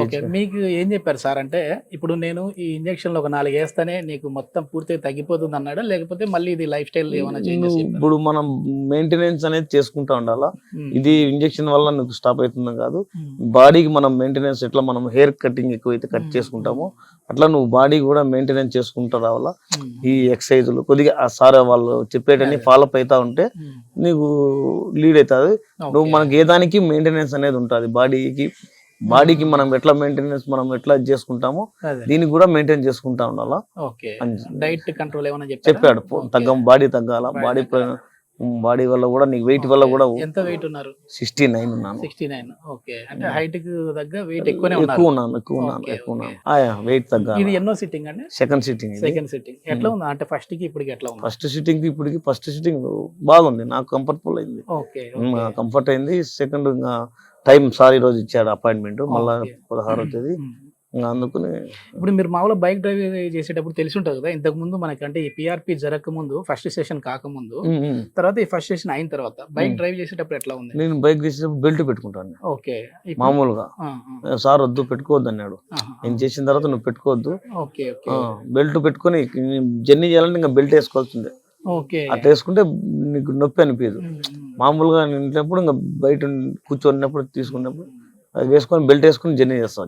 Okay. మీకు ఏం చెప్పారు సార్? అంటే ఇప్పుడు నేను ఈ ఇంజెక్షన్‌లు ఒక 4 ఏస్తేనే నీకు మొత్తం పూర్తిగా తగ్గిపోతుందన్నాడా? లేకపోతే మళ్ళీ ఇది లైఫ్ స్టైల్ ఏమైనా చేంజెస్ నువ్వు చెప్పారా? ఇప్పుడు మనం మెయింటెనెన్స్ అనేది చేసుకుంటా ఉండాలా. హ్మ్. ఇది ఇంజెక్షన్ వల్ల నీకు స్టాప్ అవుతుందని కాదు. హ్మ్. బాడీకి మనం మెయింటెనెన్స్ ఎట్లా మనం హెయిర్ కటింగ్ ఎక్కువైతే కట్ హ్మ్. చేసుకుంటామో అట్లా నువ్వు బాడీ కూడా మెయింటెనెన్స్ చేసుకుంటూ రావాలా. హ్మ్. ఈ ఎక్సర్సైజులు కొద్దిగా ఆ సార్ వాళ్ళు చెప్పేటన్ని అదే. ఫాలో అప్ అవుతా ఉంటే హ్మ్. నీకు లీడ్ అవుతుంది. నువ్వు ఓకే. మనకి ఏ దానికి మెయింటెనెన్స్ అనేది ఉంటుంది బాడీకి. బాడీకి మనం ఎట్లా మెయింటెనెన్స్ మనం ఎట్లా చేసుకుంటామో అదే. దీనికి కూడా మెయింటైన్ చేసుకుంటా ఉండాలా ఓకే. అని డైట్ కంట్రోల్ ఏమైనా చెప్పారా? చెప్పాడు. ఓకే. తగ్గం బాడీ తగ్గాల. బాడీ తగ్గాల. బాడీ వల్ల కూడా నీకు వెయిట్ వల్ల ఓకే. కూడా ఎంత వెయిట్ ఉన్నారు? 69 ఉన్నాను. 69. ఓకే. అంటే హైట్‌కి తగ్గ వెయిట్ ఎక్కువనే ఉన్నారు. ఎక్కువ ఓకే. ఓకే. ఉన్నాను. వెయిట్ తగ్గాల. ఇది ఎన్నో సిట్టింగ్ అండి? సెకండ్ సిట్టింగ్ ఇది. Second sitting. ఎట్లా ఉంది? అంటే ఫస్ట్‌కి ఇప్పటికి ఎట్లా ఉంది? ఫస్ట్ సిట్టింగ్ బాగుంది. నాకు కంఫర్టబుల్ అయింది. ఓకే. ఓకే. కంఫర్ట్ అయింది. సెకండ్ టైం సార్ ఈ రోజు ఇచ్చాడు అపాయింట్మెంట్. మళ్ళా ఓకే. 16వ తేదీ. హ్మ్. అందుకని ఇప్పుడు మీరు మామూలుగా బైక్ డ్రైవ్ చేసేటప్పుడు తెలిసి ఉంటది కదా! ఇంతకుముందు మనకంటే ఈ పీఆర్‌పీ జరగకముందు ఫస్ట్ సెషన్ కాకముందు, ఉమ్, ఉమ్, తర్వాత ఈ ఫస్ట్ సెషన్ అయిన తర్వాత బైక్ ఉమ్. డ్రైవ్ చేసేటప్పుడు ఎట్లా ఉంది? నేను బైక్ తీసేటప్పుడు బెల్ట్ పెట్టుకుంటాను ఓకే. ఇప్పుడు మామూలుగా. ఆ! ఆ! సార్ వద్దు పెట్టుకోవద్దు అన్నాడు. ఆహా! నేను చేసిన తర్వాత నువ్వు పెట్టుకోవద్దు. ఓకే. ఓకే. బెల్ట్ పెట్టుకొని జర్నీ చేయాలంటే ఇంకా బెల్ట్ వేసుకోవాల్సిందే. ఓకే. అట్లా వేసుకుంటే నీకు నొప్పి అనిపించదు. హ్మ్. హ్మ్. మామూలుగా నేను ఇంట్లో ఇంకా బయట కూర్చొనినప్పుడు తీసుకున్నప్పుడు అది వేసుకొని బెల్ట్ వేసుకొని జర్నీ చేస్తాం.